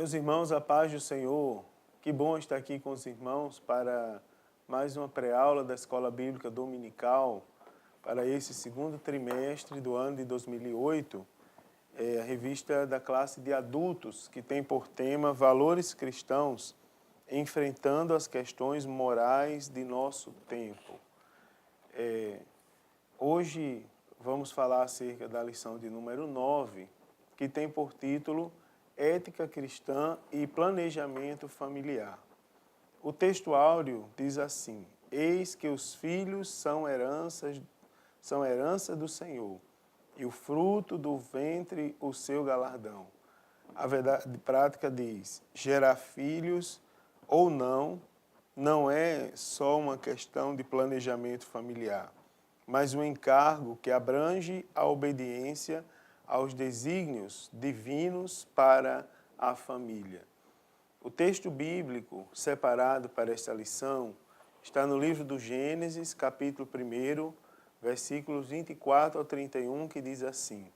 Meus irmãos, a paz do Senhor, que bom estar aqui com os irmãos para mais uma pré-aula da Escola Bíblica Dominical para esse segundo trimestre do ano de 2008, a revista da classe de adultos, que tem por tema Valores Cristãos, enfrentando as questões morais de nosso tempo. Hoje vamos falar acerca da lição de número 9, que tem por título Ética Cristã e Planejamento Familiar. O texto áureo diz assim: Eis que os filhos são herança do Senhor, e o fruto do ventre o seu galardão. A verdade prática diz: gerar filhos ou não é só uma questão de planejamento familiar, mas um encargo que abrange a obediência aos desígnios divinos para a família. O texto bíblico separado para esta lição está no livro do Gênesis, capítulo 1, versículos 24 ao 31, que diz assim: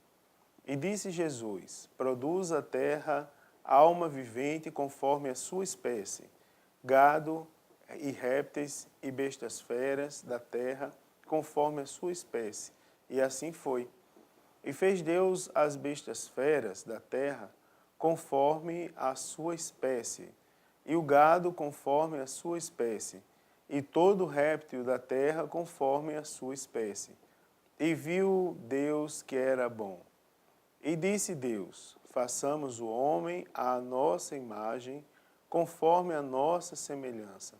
E disse Jesus: Produz a terra alma vivente conforme a sua espécie, gado e répteis e bestas feras da terra conforme a sua espécie. E assim foi. E fez Deus as bestas feras da terra conforme a sua espécie, e o gado conforme a sua espécie, e todo réptil da terra conforme a sua espécie. E viu Deus que era bom. E disse Deus: Façamos o homem à nossa imagem, conforme a nossa semelhança,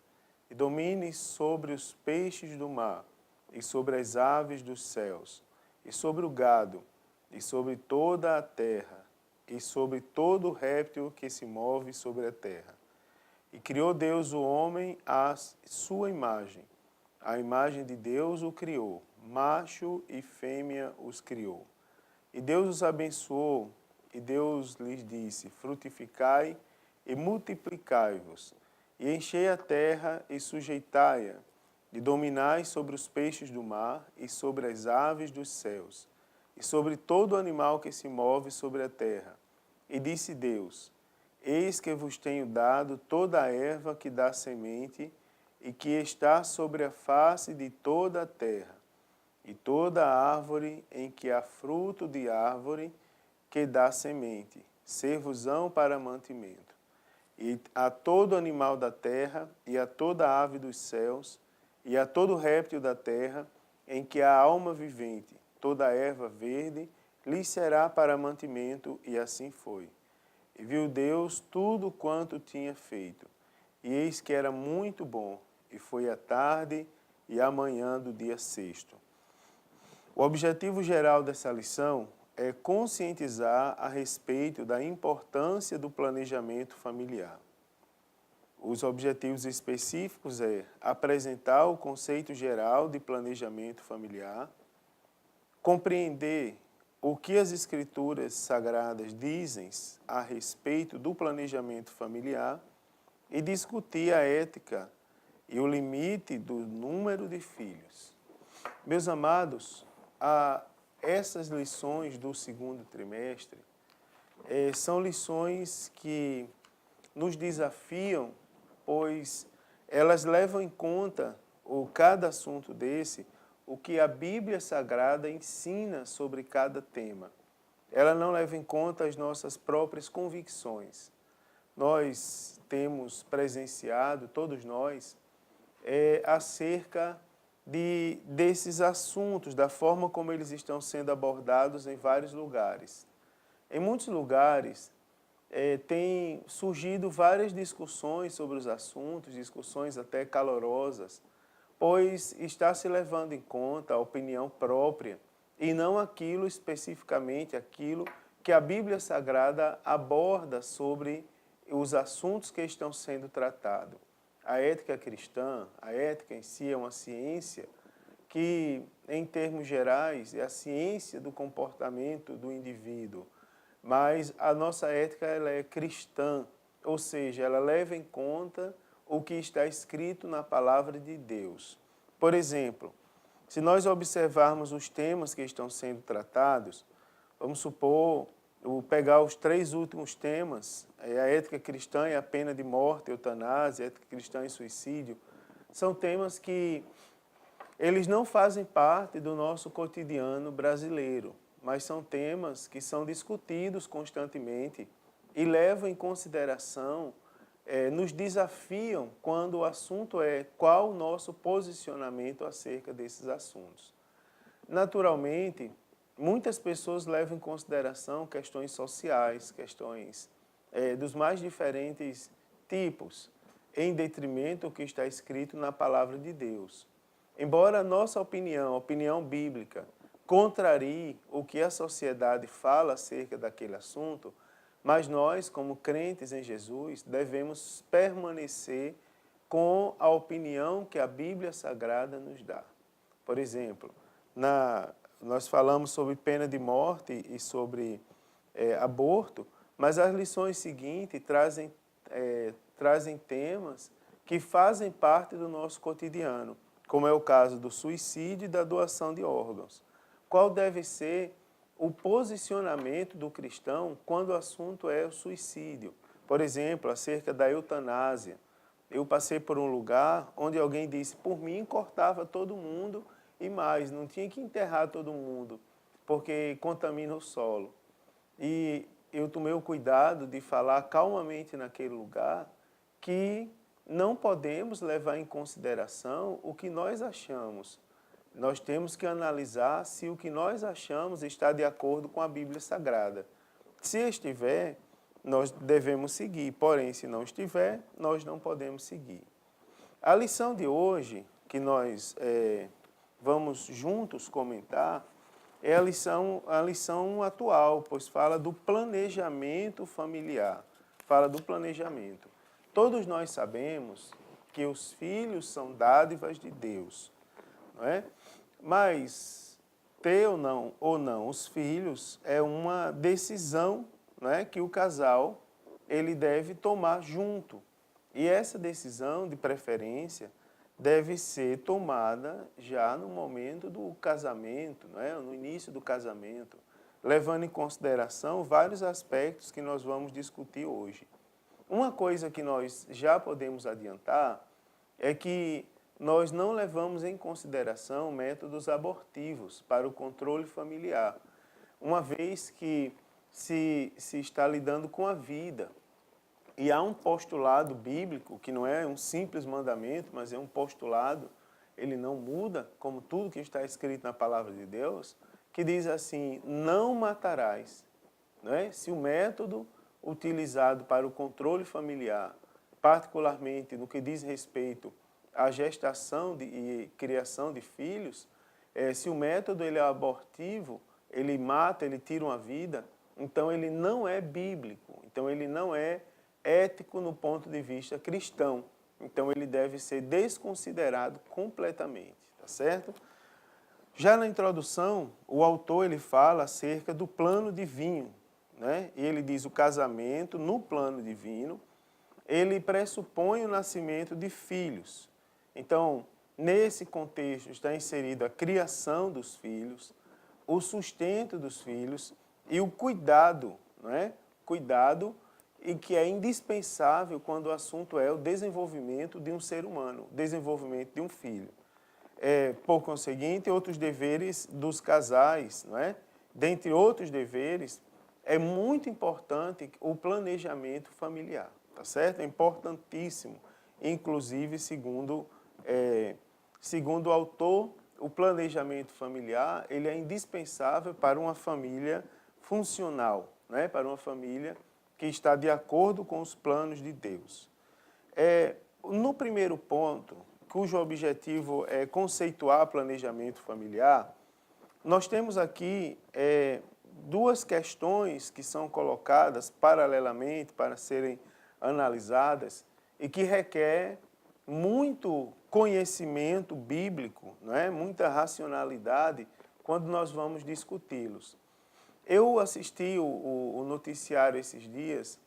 e domine sobre os peixes do mar, e sobre as aves dos céus, e sobre o gado, e sobre toda a terra, e sobre todo réptil que se move sobre a terra. E criou Deus o homem à sua imagem. A imagem de Deus o criou, macho e fêmea os criou. E Deus os abençoou, e Deus lhes disse: Frutificai e multiplicai-vos, e enchei a terra e sujeitai-a, e dominai sobre os peixes do mar, e sobre as aves dos céus, e sobre todo animal que se move sobre a terra. E disse Deus: Eis que vos tenho dado toda a erva que dá semente, e que está sobre a face de toda a terra, e toda árvore em que há fruto de árvore que dá semente, ser-vos-ão para mantimento. E a todo animal da terra, e a toda ave dos céus, e a todo réptil da terra, em que há alma vivente, toda erva verde, lhe será para mantimento, e assim foi. E viu Deus tudo quanto tinha feito, e eis que era muito bom, e foi a tarde e a manhã do dia sexto. O objetivo geral dessa lição é conscientizar a respeito da importância do planejamento familiar. Os objetivos específicos é apresentar o conceito geral de planejamento familiar, compreender o que as Escrituras Sagradas dizem a respeito do planejamento familiar e discutir a ética e o limite do número de filhos. Meus amados, essas lições do segundo trimestre são lições que nos desafiam, pois elas levam em conta, cada assunto desse, o que a Bíblia Sagrada ensina sobre cada tema. Ela não leva em conta as nossas próprias convicções. Nós temos presenciado, todos nós, acerca desses assuntos, da forma como eles estão sendo abordados em vários lugares. Em muitos lugares, tem surgido várias discussões sobre os assuntos, discussões até calorosas, pois está se levando em conta a opinião própria e não aquilo especificamente, aquilo que a Bíblia Sagrada aborda sobre os assuntos que estão sendo tratados. A ética cristã, a ética em si é uma ciência que, em termos gerais, é a ciência do comportamento do indivíduo. Mas a nossa ética ela é cristã, ou seja, ela leva em conta o que está escrito na palavra de Deus. Por exemplo, se nós observarmos os temas que estão sendo tratados, vamos supor pegar os 3 últimos temas, a ética cristã e a pena de morte, eutanásia, a ética cristã e suicídio, são temas que eles não fazem parte do nosso cotidiano brasileiro, mas são temas que são discutidos constantemente e levam em consideração, nos desafiam quando o assunto é qual o nosso posicionamento acerca desses assuntos. Naturalmente, muitas pessoas levam em consideração questões sociais, questões dos mais diferentes tipos, em detrimento do que está escrito na palavra de Deus. Embora a nossa opinião, a opinião bíblica, contrarie o que a sociedade fala acerca daquele assunto, mas nós, como crentes em Jesus, devemos permanecer com a opinião que a Bíblia Sagrada nos dá. Por exemplo, nós falamos sobre pena de morte e sobre aborto, mas as lições seguintes trazem temas que fazem parte do nosso cotidiano, como é o caso do suicídio e da doação de órgãos. Qual deve ser o posicionamento do cristão quando o assunto é o suicídio? Por exemplo, acerca da eutanásia. Eu passei por um lugar onde alguém disse, por mim cortava todo mundo e mais, não tinha que enterrar todo mundo, porque contamina o solo. E eu tomei o cuidado de falar calmamente naquele lugar que não podemos levar em consideração o que nós achamos. Nós temos que analisar se o que nós achamos está de acordo com a Bíblia Sagrada. Se estiver, nós devemos seguir, porém, se não estiver, nós não podemos seguir. A lição de hoje, que nós vamos juntos comentar, é a lição atual, pois fala do planejamento familiar. Fala do planejamento. Todos nós sabemos que os filhos são dádivas de Deus, não é? Mas ter ou não os filhos é uma decisão, não é, que o casal ele deve tomar junto. E essa decisão, de preferência, deve ser tomada já no momento do casamento, não é? No início do casamento, levando em consideração vários aspectos que nós vamos discutir hoje. Uma coisa que nós já podemos adiantar é que nós não levamos em consideração métodos abortivos para o controle familiar, uma vez que se está lidando com a vida. E há um postulado bíblico, que não é um simples mandamento, mas é um postulado, ele não muda, como tudo que está escrito na palavra de Deus, que diz assim, não matarás. Não é? Se o método utilizado para o controle familiar, particularmente no que diz respeito à gestação e criação de filhos, se o método ele é abortivo, ele mata, ele tira uma vida, então ele não é bíblico, então ele não é ético no ponto de vista cristão. Então ele deve ser desconsiderado completamente, tá certo? Já na introdução, o autor ele fala acerca do plano divino, né? E ele diz o casamento no plano divino, ele pressupõe o nascimento de filhos. Então, nesse contexto está inserido a criação dos filhos, o sustento dos filhos e o cuidado, não é? Cuidado e que é indispensável quando o assunto é o desenvolvimento de um ser humano, o desenvolvimento de um filho. Por conseguinte, outros deveres dos casais, não é? Dentre outros deveres, é muito importante o planejamento familiar, tá certo? É importantíssimo, inclusive, segundo o autor, o planejamento familiar ele é indispensável para uma família funcional, né? Para uma família que está de acordo com os planos de Deus. No primeiro ponto, cujo objetivo é conceituar planejamento familiar, nós temos aqui duas questões que são colocadas paralelamente para serem analisadas e que requer muito conhecimento bíblico, não é? Muita racionalidade quando nós vamos discuti-los. Eu assisti o noticiário esses dias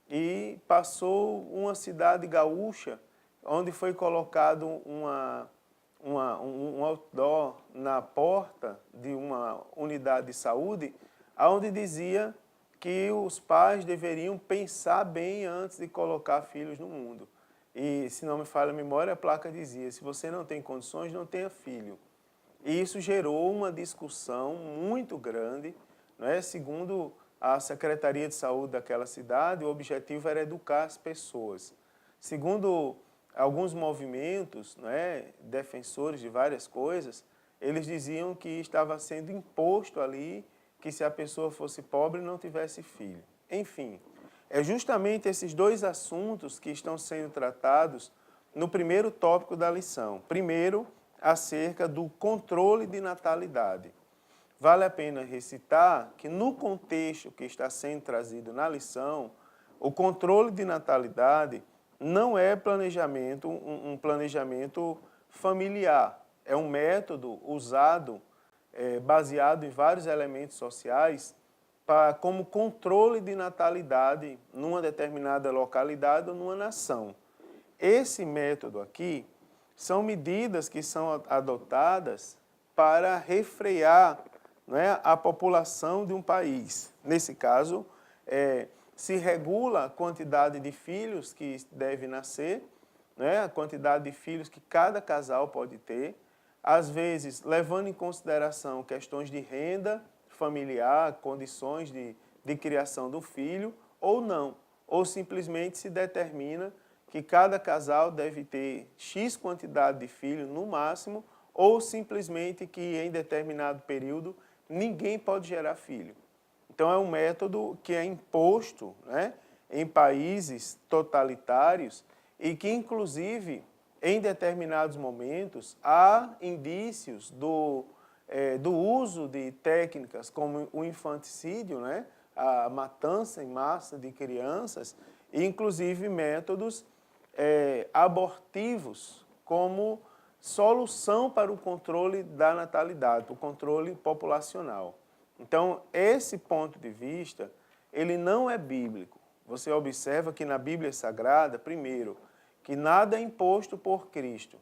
e passou uma cidade gaúcha onde foi colocado um outdoor na porta de uma unidade de saúde, onde dizia que os pais deveriam pensar bem antes de colocar filhos no mundo. E, se não me falha a memória, a placa dizia, se você não tem condições, não tenha filho. E isso gerou uma discussão muito grande, né? Segundo a Secretaria de Saúde daquela cidade, o objetivo era educar as pessoas. Segundo alguns movimentos, né, defensores de várias coisas, eles diziam que estava sendo imposto ali que se a pessoa fosse pobre não tivesse filho. Enfim, é justamente esses dois assuntos que estão sendo tratados no primeiro tópico da lição. Primeiro, acerca do controle de natalidade. Vale a pena recitar que no contexto que está sendo trazido na lição, o controle de natalidade não é um planejamento familiar. É um método usado, baseado em vários elementos sociais, como controle de natalidade numa determinada localidade ou numa nação. Esse método aqui são medidas que são adotadas para refrear, né, a população de um país. Nesse caso, se regula a quantidade de filhos que deve nascer, né, a quantidade de filhos que cada casal pode ter, às vezes levando em consideração questões de renda familiar, condições de criação do filho, ou não, ou simplesmente se determina que cada casal deve ter X quantidade de filhos no máximo, ou simplesmente que em determinado período ninguém pode gerar filho. Então é um método que é imposto, né, em países totalitários e que, inclusive, em determinados momentos, há indícios do uso de técnicas como o infanticídio, né, a matança em massa de crianças, e inclusive métodos abortivos como solução para o controle da natalidade, o controle populacional. Então, esse ponto de vista, ele não é bíblico. Você observa que na Bíblia Sagrada, primeiro, que nada é imposto por Cristo.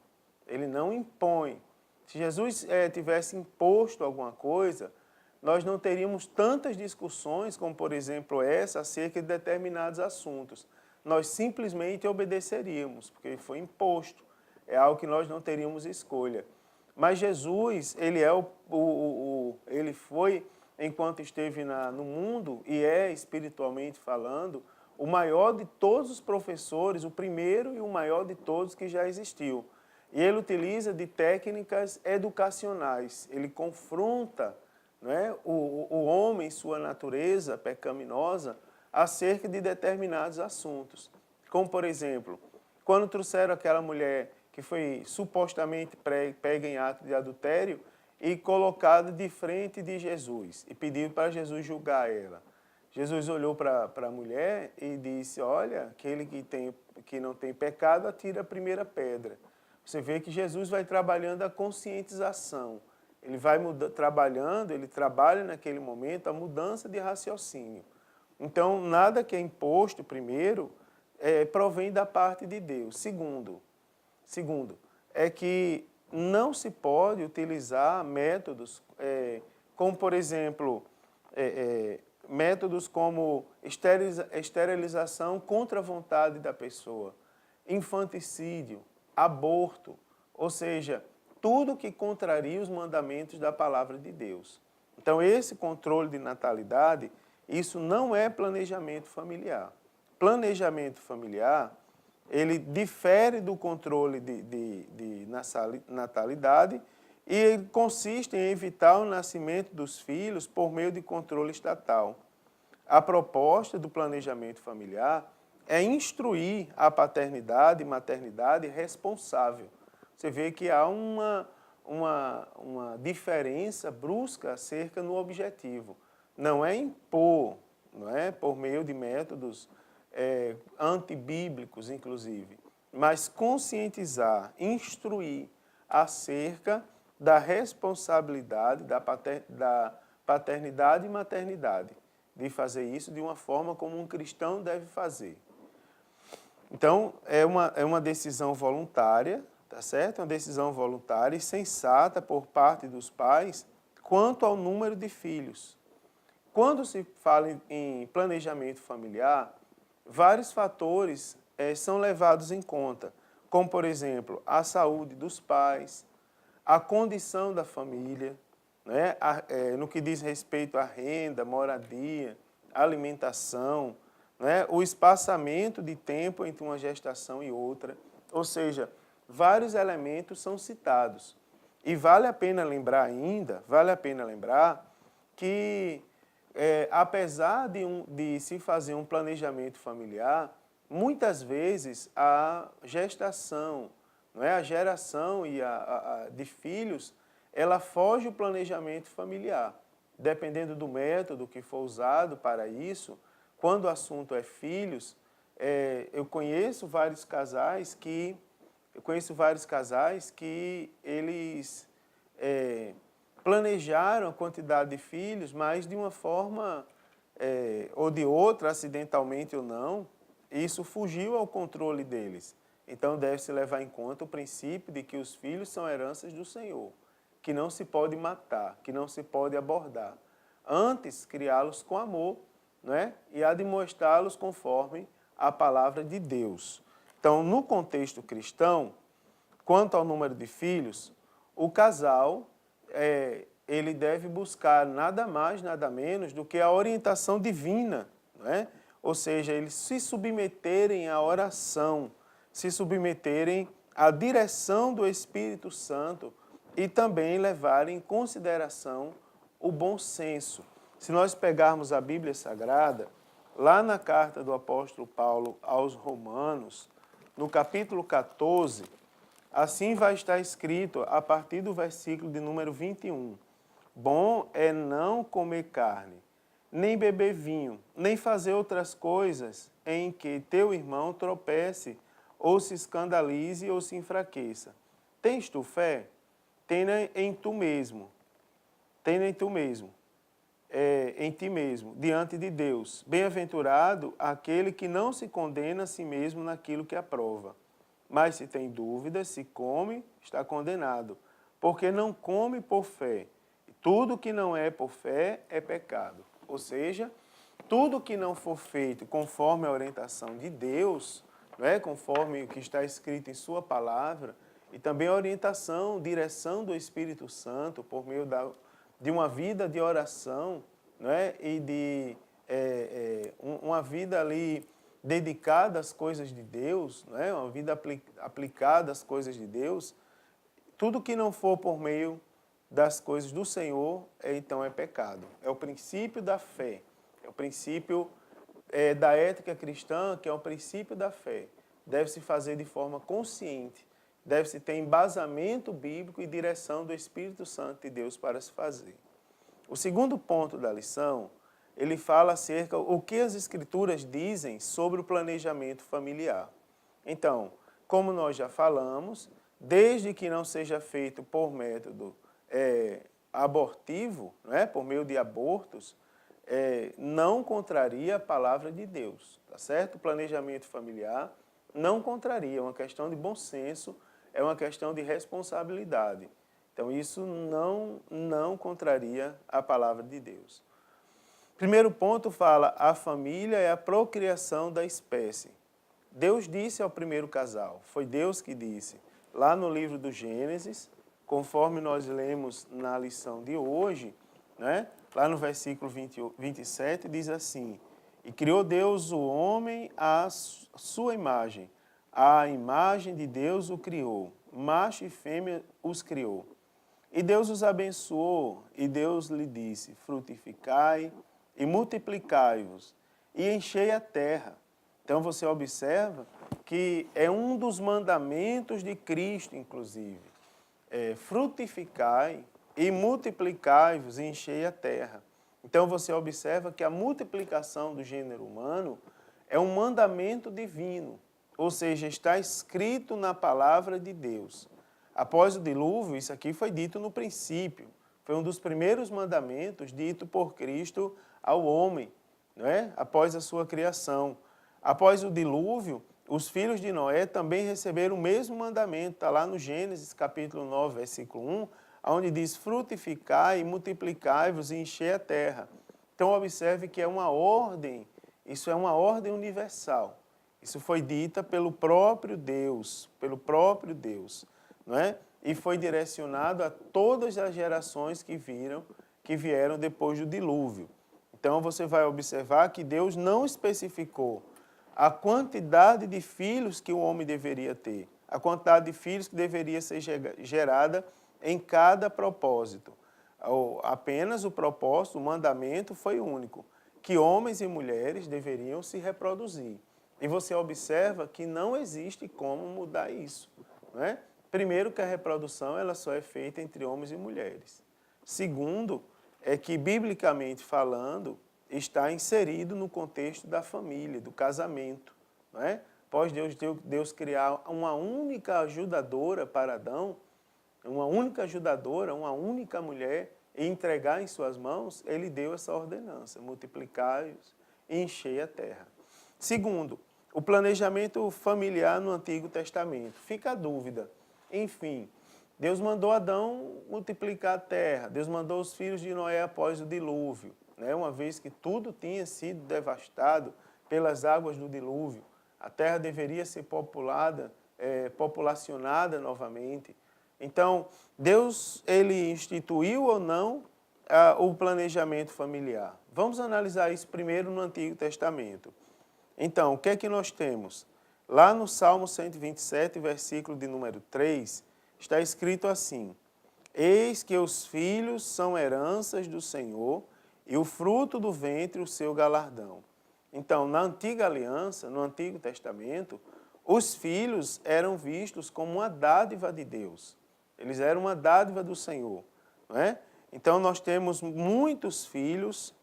Ele não impõe. Se Jesus tivesse imposto alguma coisa, nós não teríamos tantas discussões como, por exemplo, essa acerca de determinados assuntos. Nós simplesmente obedeceríamos, porque foi imposto. É algo que nós não teríamos escolha. Mas Jesus, ele foi, enquanto esteve no mundo, e é espiritualmente falando, o maior de todos os professores, o primeiro e o maior de todos que já existiu. E ele utiliza de técnicas educacionais. Ele confronta, né, o homem, sua natureza pecaminosa, acerca de determinados assuntos. Como, por exemplo, quando trouxeram aquela mulher que foi supostamente pega em ato de adultério e colocada de frente de Jesus e pediu para Jesus julgar ela. Jesus olhou para a mulher e disse, olha, aquele que não tem pecado, atira a primeira pedra. Você vê que Jesus vai trabalhando a conscientização. Ele vai trabalhando, ele trabalha naquele momento a mudança de raciocínio. Então, nada que é imposto, primeiro, provém da parte de Deus. Segundo, é que não se pode utilizar métodos como, por exemplo, métodos como esterilização contra a vontade da pessoa, infanticídio, aborto, ou seja, tudo que contraria os mandamentos da palavra de Deus. Então, esse controle de natalidade, isso não é planejamento familiar. Planejamento familiar, ele difere do controle de natalidade e ele consiste em evitar o nascimento dos filhos por meio de controle estatal. A proposta do planejamento familiar é instruir a paternidade e maternidade responsável. Você vê que há uma diferença brusca acerca no objetivo. Não é impor, não é por meio de métodos antibíblicos, inclusive, mas conscientizar, instruir acerca da responsabilidade da paternidade e maternidade, de fazer isso de uma forma como um cristão deve fazer. Então, é uma decisão voluntária, tá certo? Uma decisão voluntária e sensata por parte dos pais quanto ao número de filhos. quando se fala em planejamento familiar, vários fatores são levados em conta, como, por exemplo, a saúde dos pais, a condição da família, né? No que diz respeito à renda, moradia, alimentação, né? O espaçamento de tempo entre uma gestação e outra, ou seja, vários elementos são citados. E vale a pena lembrar que, apesar de se fazer um planejamento familiar, muitas vezes a gestação, não é? A geração de filhos, ela foge do planejamento familiar. Dependendo do método que for usado para isso, quando o assunto é filhos, eu conheço vários casais que eles planejaram a quantidade de filhos, mas de uma forma ou de outra, acidentalmente ou não, isso fugiu ao controle deles. Então, deve-se levar em conta o princípio de que os filhos são heranças do Senhor, que não se pode matar, que não se pode abordar. Antes, criá-los com amor, né? E admoestá-los conforme a palavra de Deus. Então, no contexto cristão, quanto ao número de filhos, o casal ele deve buscar nada mais, nada menos do que a orientação divina, né? Ou seja, eles se submeterem à oração, se submeterem à direção do Espírito Santo e também levarem em consideração o bom senso. Se nós pegarmos a Bíblia Sagrada, lá na carta do apóstolo Paulo aos Romanos, no capítulo 14, assim vai estar escrito a partir do versículo de número 21. Bom é não comer carne, nem beber vinho, nem fazer outras coisas em que teu irmão tropece, ou se escandalize, ou se enfraqueça. Tens tu fé? Tenha em tu mesmo. Tenha em tu mesmo. Em ti mesmo, diante de Deus. Bem-aventurado aquele que não se condena a si mesmo naquilo que aprova. Mas se tem dúvidas, se come, está condenado, porque não come por fé. Tudo que não é por fé é pecado. Ou seja, tudo que não for feito conforme a orientação de Deus, não é? Conforme o que está escrito em sua palavra, e também a orientação, direção do Espírito Santo por meio de uma vida de oração, não é? E de uma vida ali dedicada às coisas de Deus, não é? Uma vida aplicada às coisas de Deus, tudo que não for por meio das coisas do Senhor, então é pecado. É o princípio da fé, é o princípio da ética cristã, que é o princípio da fé. Deve-se fazer de forma consciente, deve-se ter embasamento bíblico e direção do Espírito Santo de Deus para se fazer. O segundo ponto da lição, ele fala acerca do que as Escrituras dizem sobre o planejamento familiar. Então, como nós já falamos, desde que não seja feito por método abortivo, né, por meio de abortos, não contraria a palavra de Deus, tá certo? O planejamento familiar não contraria, é uma questão de bom senso, é uma questão de responsabilidade. Então, isso não contraria a palavra de Deus. Primeiro ponto fala, a família é a procriação da espécie. Deus disse ao primeiro casal, foi Deus que disse, lá no livro do Gênesis, conforme nós lemos na lição de hoje, né? Lá no versículo 27, diz assim, e criou Deus o homem à sua imagem, a imagem de Deus o criou, macho e fêmea os criou. E Deus os abençoou, e Deus lhe disse, frutificai e multiplicai-vos, e enchei a terra. Então você observa que é um dos mandamentos de Cristo, inclusive, frutificai e multiplicai-vos e enchei a terra. Então você observa que a multiplicação do gênero humano é um mandamento divino, ou seja, está escrito na palavra de Deus. Após o dilúvio, isso aqui foi dito no princípio, foi um dos primeiros mandamentos dito por Cristo ao homem, não é? Após a sua criação. Após o dilúvio, os filhos de Noé também receberam o mesmo mandamento, está lá no Gênesis capítulo 9, versículo 1, onde diz, frutificai e multiplicai-vos e enchei a terra. Então, observe que é uma ordem, isso é uma ordem universal. Isso foi dita pelo próprio Deus, não é? E foi direcionado a todas as gerações que vieram depois do dilúvio. Então, você vai observar que Deus não especificou a quantidade de filhos que o homem deveria ter, a quantidade de filhos que deveria ser gerada em cada propósito. Apenas o propósito, o mandamento foi único, que homens e mulheres deveriam se reproduzir. E você observa que não existe como mudar isso, não é? Primeiro, que a reprodução ela só é feita entre homens e mulheres. Segundo, é que, biblicamente falando, está inserido no contexto da família, do casamento, não é? Após Deus criar uma única ajudadora para Adão, uma única ajudadora, uma única mulher, e entregar em suas mãos, ele deu essa ordenança, multiplicai-os e enchei a terra. Segundo, o planejamento familiar no Antigo Testamento. Fica a dúvida. Enfim, Deus mandou Adão multiplicar a terra, Deus mandou os filhos de Noé após o dilúvio, né? Uma vez que tudo tinha sido devastado pelas águas do dilúvio, a terra deveria ser populacionada novamente. Então, Deus ele instituiu ou não o planejamento familiar. Vamos analisar isso primeiro no Antigo Testamento. Então, o que é que nós temos? Lá no Salmo 127, versículo de número 3, está escrito assim: Eis que os filhos são heranças do Senhor, e o fruto do ventre o seu galardão. Então, na Antiga Aliança, no Antigo Testamento, os filhos eram vistos como uma dádiva de Deus. Eles eram uma dádiva do Senhor, não é? Então, nós temos muitos filhos,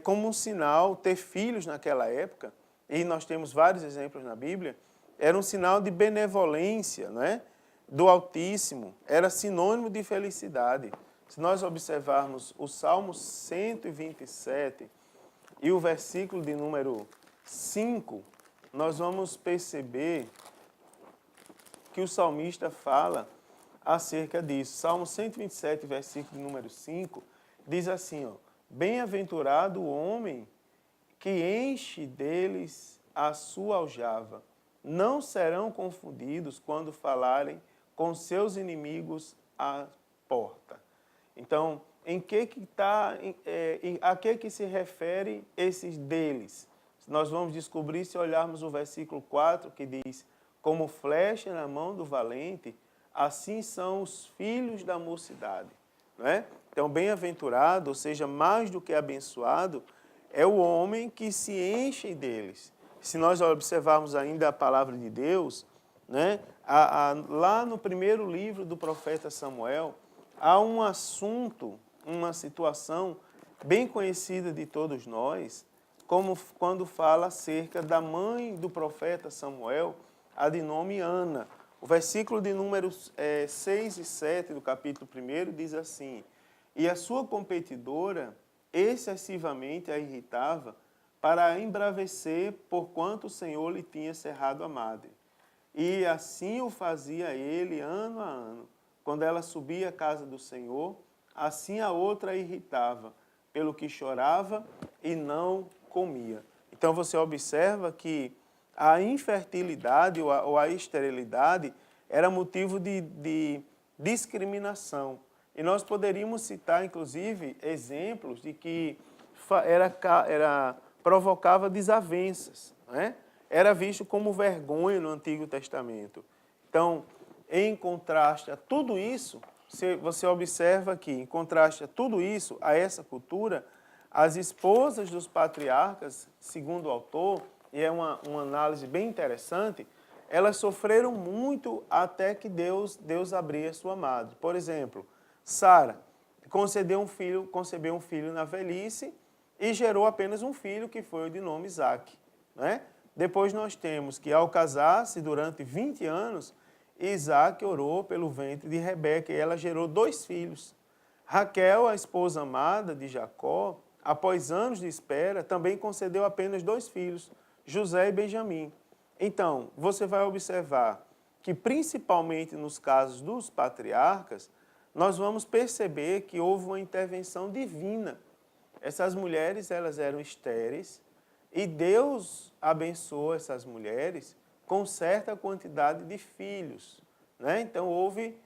como um sinal, ter filhos naquela época, e nós temos vários exemplos na Bíblia, era um sinal de benevolência, não é? Do Altíssimo, era sinônimo de felicidade. Se nós observarmos o Salmo 127 e o versículo de número 5, nós vamos perceber que o salmista fala acerca disso. Salmo 127, versículo de número 5, diz assim, ó: Bem-aventurado o homem que enche deles a sua aljava. Não serão confundidos quando falarem com seus inimigos à porta. Então, a que se refere esses deles? Nós vamos descobrir se olharmos o versículo 4, que diz: Como flecha na mão do valente, assim são os filhos da mocidade. Não é? Então, bem-aventurado, ou seja, mais do que abençoado, é o homem que se enche deles. Se nós observarmos ainda a palavra de Deus, né, lá no primeiro livro do profeta Samuel, há um assunto, uma situação bem conhecida de todos nós, como quando fala acerca da mãe do profeta Samuel, a de nome Ana. O versículo de números 6 e 7 do capítulo 1 diz assim: E a sua competidora excessivamente a irritava para a embravecer, porquanto o Senhor lhe tinha cerrado a madre. E assim o fazia ele ano a ano. Quando ela subia à casa do Senhor, assim a outra a irritava, pelo que chorava e não comia. Então você observa que a infertilidade ou a esterilidade era motivo de discriminação. E nós poderíamos citar, inclusive, exemplos de que provocava desavenças, né? Era visto como vergonha no Antigo Testamento. Então, em contraste a tudo isso, você observa que, em contraste a tudo isso, a essa cultura, as esposas dos patriarcas, segundo o autor, e é uma análise bem interessante, elas sofreram muito até que Deus abria sua madre. Por exemplo, Sara concebeu um filho na velhice e gerou apenas um filho, que foi o de nome Isaque, né? Depois nós temos que, ao casar-se durante 20 anos, Isaque orou pelo ventre de Rebeca e ela gerou 2 filhos. Raquel, a esposa amada de Jacó, após anos de espera, também concedeu apenas 2 filhos, José e Benjamim. Então, você vai observar que, principalmente nos casos dos patriarcas, nós vamos perceber que houve uma intervenção divina essas mulheres elas eram estéreis e Deus abençoou essas mulheres com certa quantidade de filhos, né? Então houve,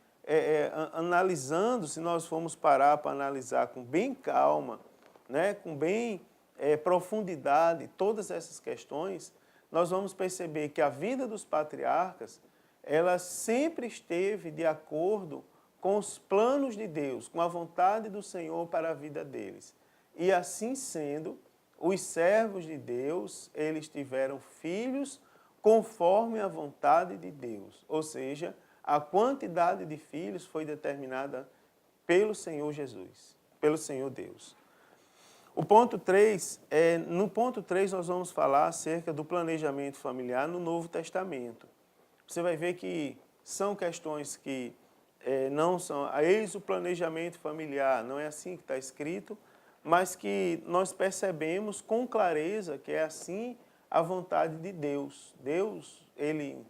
analisando, se nós formos parar para analisar com bem calma, né? Com bem profundidade todas essas questões, nós vamos perceber que a vida dos patriarcas ela sempre esteve de acordo com os planos de Deus, com a vontade do Senhor para a vida deles. E assim sendo, os servos de Deus, eles tiveram filhos conforme a vontade de Deus. Ou seja, a quantidade de filhos foi determinada pelo Senhor Jesus, pelo Senhor Deus. O ponto 3, no ponto 3 nós vamos falar acerca do planejamento familiar no Novo Testamento. Você vai ver que são questões que não são, eis o planejamento familiar, não é assim que está escrito, mas que nós percebemos com clareza que é assim a vontade de Deus. Deus, ele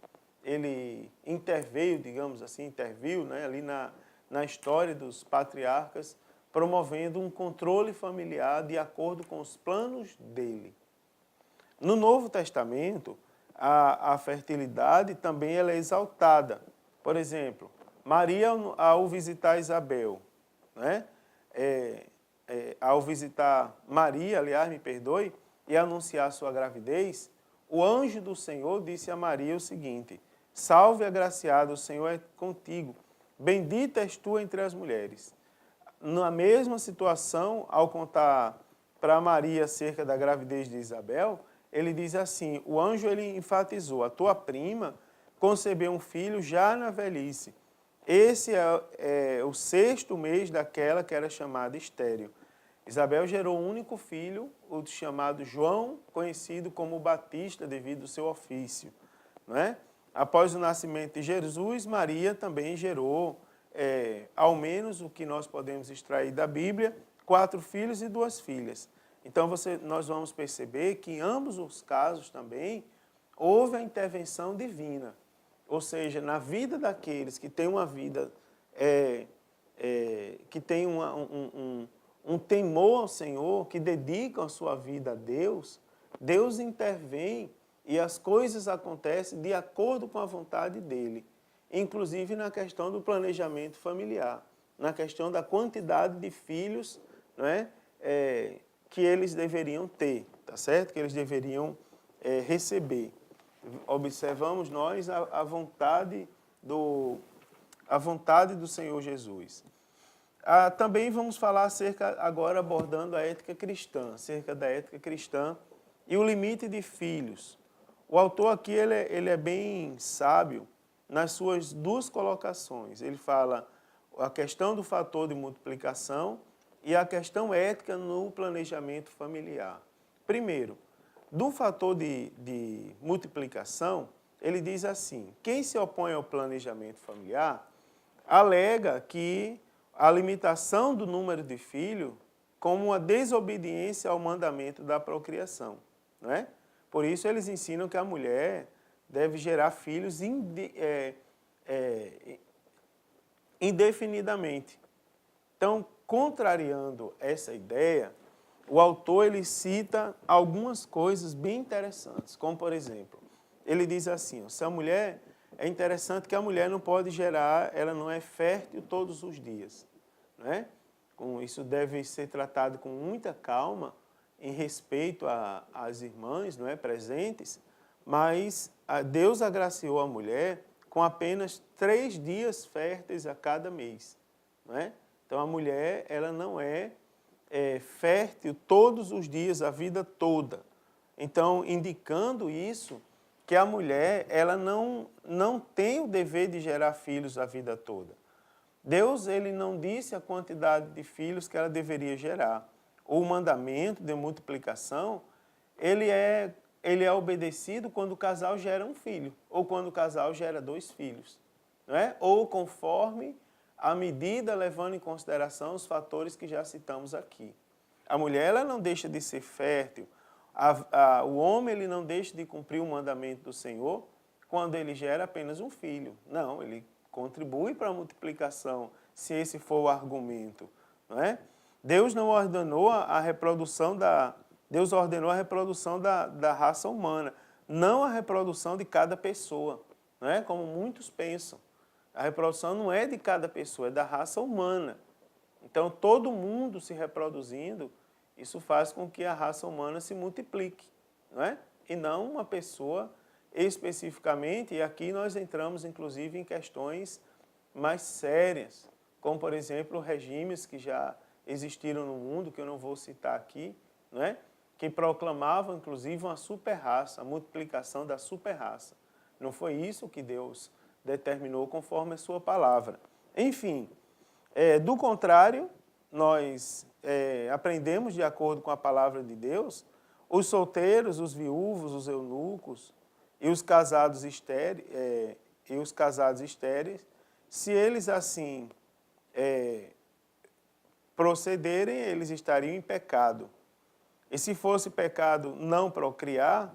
interveio, digamos assim, interviu, né, ali na história dos patriarcas, promovendo um controle familiar de acordo com os planos dele. No Novo Testamento, a fertilidade também ela é exaltada. Por exemplo, Maria, ao visitar Isabel, né? Ao visitar Maria, aliás, me perdoe, e anunciar sua gravidez, o anjo do Senhor disse a Maria o seguinte: salve agraciada, o Senhor é contigo, bendita és tu entre as mulheres. Na mesma situação, ao contar para Maria acerca da gravidez de Isabel, ele diz assim, o anjo ele enfatizou, a tua prima concebeu um filho já na velhice. Esse é o 6º mês daquela que era chamada estéril. Isabel gerou um único filho, o chamado João, conhecido como Batista devido ao seu ofício. Não é? Após o nascimento de Jesus, Maria também gerou, ao menos o que nós podemos extrair da Bíblia, 4 filhos e 2 filhas. Então nós vamos perceber que em ambos os casos também houve a intervenção divina. Ou seja, na vida daqueles que têm uma vida, que têm um temor ao Senhor, que dedicam a sua vida a Deus, Deus intervém e as coisas acontecem de acordo com a vontade dEle. Inclusive na questão do planejamento familiar, na questão da quantidade de filhos, não é, que eles deveriam ter, tá certo? Que eles deveriam receber. Observamos nós a vontade do Senhor Jesus. Também vamos falar agora abordando a ética cristã, acerca da ética cristã e o limite de filhos. O autor aqui ele é bem sábio nas suas 2 colocações. Ele fala a questão do fator de multiplicação e a questão ética no planejamento familiar. Primeiro, do fator de multiplicação, ele diz assim, quem se opõe ao planejamento familiar alega que a limitação do número de filhos como uma desobediência ao mandamento da procriação. Não é? Por isso, eles ensinam que a mulher deve gerar filhos indefinidamente. Então, contrariando essa ideia, o autor ele cita algumas coisas bem interessantes, como, por exemplo, ele diz assim, se a mulher, é interessante que a mulher não pode gerar, ela não é fértil todos os dias. Né? Isso deve ser tratado com muita calma, em respeito às irmãs, não é, presentes, mas Deus agraciou a mulher com apenas 3 dias férteis a cada mês. Não é? Então, a mulher ela não é fértil todos os dias, a vida toda. Então, indicando isso, que a mulher ela não tem o dever de gerar filhos a vida toda. Deus ele não disse a quantidade de filhos que ela deveria gerar. O mandamento de multiplicação, ele é obedecido quando o casal gera um filho, ou quando o casal gera 2 filhos. Não é? Ou conforme a medida levando em consideração os fatores que já citamos aqui. A mulher ela não deixa de ser fértil, o homem ele não deixa de cumprir o mandamento do Senhor quando ele gera apenas um filho. Não, ele contribui para a multiplicação, se esse for o argumento. Não é? Deus não ordenou a reprodução Deus ordenou a reprodução da raça humana, não a reprodução de cada pessoa, não é? Como muitos pensam. A reprodução não é de cada pessoa, é da raça humana. Então, todo mundo se reproduzindo, isso faz com que a raça humana se multiplique, não é? E não uma pessoa especificamente, e aqui nós entramos, inclusive, em questões mais sérias, como, por exemplo, regimes que já existiram no mundo, que eu não vou citar aqui, não é? Que proclamavam, inclusive, uma super-raça, a multiplicação da super-raça. Não foi isso que Deus determinou conforme a sua palavra. Enfim, do contrário, nós aprendemos, de acordo com a palavra de Deus, os solteiros, os viúvos, os eunucos e os casados estéreis, se eles assim procederem, eles estariam em pecado. E se fosse pecado não procriar,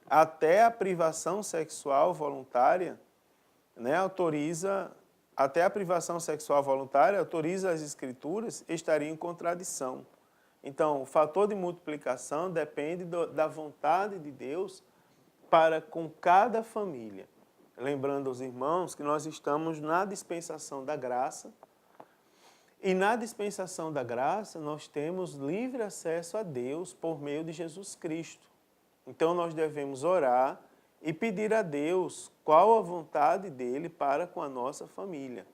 até a privação sexual voluntária, né, até a privação sexual voluntária autoriza as Escrituras, estaria em contradição. Então, o fator de multiplicação depende da vontade de Deus para com cada família. Lembrando aos irmãos que nós estamos na dispensação da graça, e na dispensação da graça nós temos livre acesso a Deus por meio de Jesus Cristo. Então nós devemos orar e pedir a Deus qual a vontade dele para com a nossa família.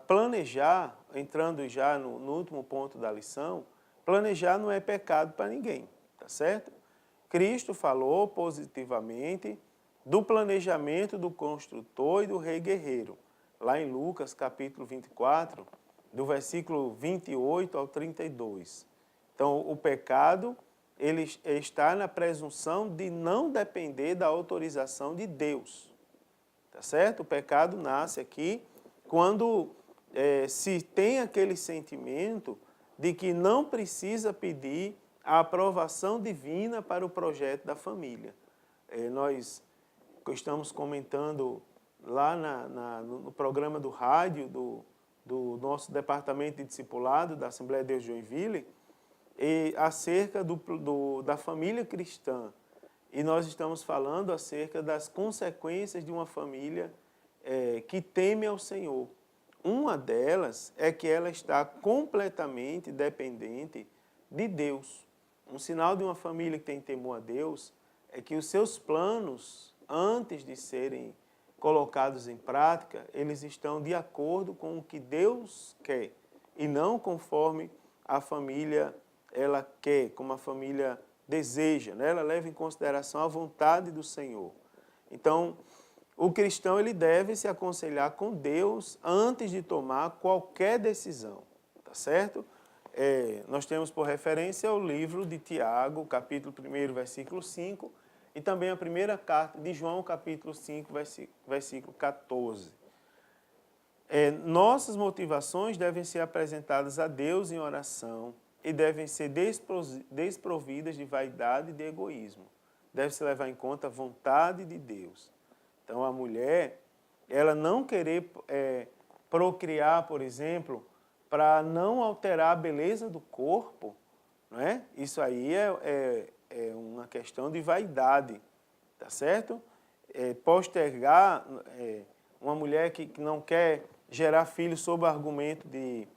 Planejar, entrando já no último ponto da lição, planejar não é pecado para ninguém, tá certo? Cristo falou positivamente do planejamento do construtor e do rei guerreiro, lá em Lucas capítulo 24, do versículo 28 ao 32. Então, o pecado, ele está na presunção de não depender da autorização de Deus, tá certo? O pecado nasce aqui quando se tem aquele sentimento de que não precisa pedir a aprovação divina para o projeto da família. Nós estamos comentando lá no programa do rádio do nosso departamento de discipulado da Assembleia de Deus de Joinville, acerca da família cristã. E nós estamos falando acerca das consequências de uma família que teme ao Senhor. Uma delas é que ela está completamente dependente de Deus. Um sinal de uma família que tem temor a Deus é que os seus planos, antes de serem colocados em prática, eles estão de acordo com o que Deus quer e não conforme a família ela quer, como a família deseja, né? Ela leva em consideração a vontade do Senhor. Então, o cristão ele deve se aconselhar com Deus antes de tomar qualquer decisão, tá certo? Nós temos por referência o livro de Tiago, capítulo 1, versículo 5, e também a primeira carta de João, capítulo 5, versículo 14. Nossas motivações devem ser apresentadas a Deus em oração e devem ser desprovidas de vaidade e de egoísmo. Deve-se levar em conta a vontade de Deus. Então, a mulher, ela não querer procriar, por exemplo, para não alterar a beleza do corpo, não é? Isso aí é uma questão de vaidade, tá certo? Postergar, uma mulher que não quer gerar filhos sob o argumento de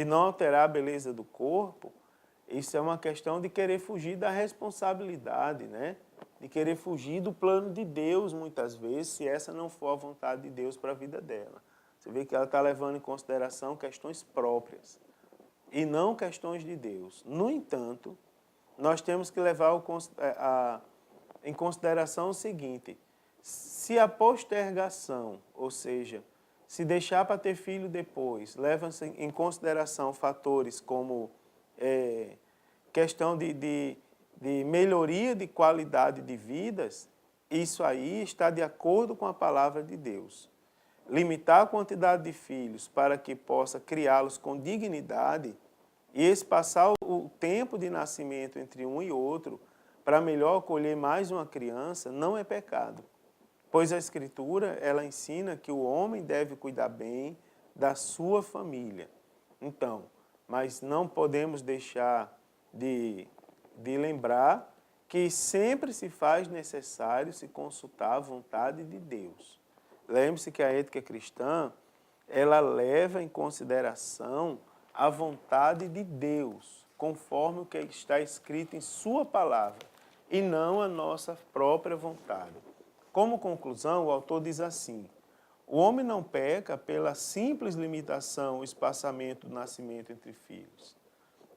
não alterar a beleza do corpo, isso é uma questão de querer fugir da responsabilidade, né? De querer fugir do plano de Deus, muitas vezes, se essa não for a vontade de Deus para a vida dela. Você vê que ela está levando em consideração questões próprias e não questões de Deus. No entanto, nós temos que levar em consideração o seguinte: se a postergação, ou seja, se deixar para ter filho depois, leva-se em consideração fatores como questão de melhoria de qualidade de vidas, isso aí está de acordo com a palavra de Deus. Limitar a quantidade de filhos para que possa criá-los com dignidade e espaçar o tempo de nascimento entre um e outro para melhor acolher mais uma criança não é pecado, pois a Escritura ela ensina que o homem deve cuidar bem da sua família. Então, mas não podemos deixar de lembrar que sempre se faz necessário se consultar a vontade de Deus. Lembre-se que a ética cristã, ela leva em consideração a vontade de Deus, conforme o que está escrito em sua palavra, e não a nossa própria vontade. Como conclusão, o autor diz assim: o homem não peca pela simples limitação ou espaçamento do nascimento entre filhos.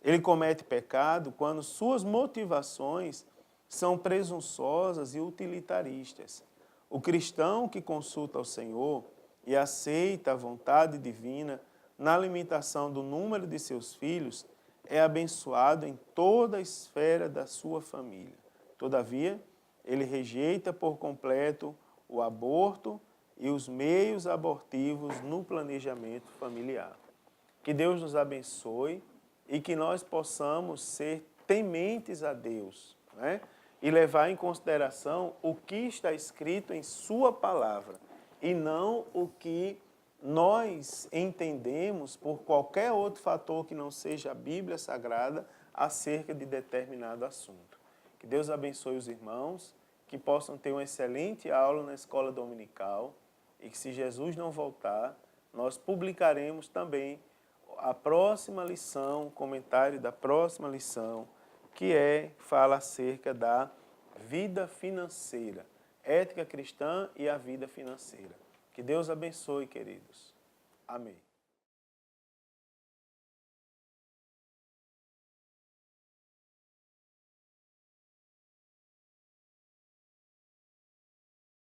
Ele comete pecado quando suas motivações são presunçosas e utilitaristas. O cristão que consulta ao Senhor e aceita a vontade divina na limitação do número de seus filhos é abençoado em toda a esfera da sua família. Todavia, ele rejeita por completo o aborto e os meios abortivos no planejamento familiar. Que Deus nos abençoe e que nós possamos ser tementes a Deus, né? E levar em consideração o que está escrito em sua palavra e não o que nós entendemos por qualquer outro fator que não seja a Bíblia Sagrada acerca de determinado assunto. Que Deus abençoe os irmãos, que possam ter uma excelente aula na escola dominical e que, se Jesus não voltar, nós publicaremos também a próxima lição, o comentário da próxima lição, que fala acerca da vida financeira, ética cristã e a vida financeira. Que Deus abençoe, queridos. Amém.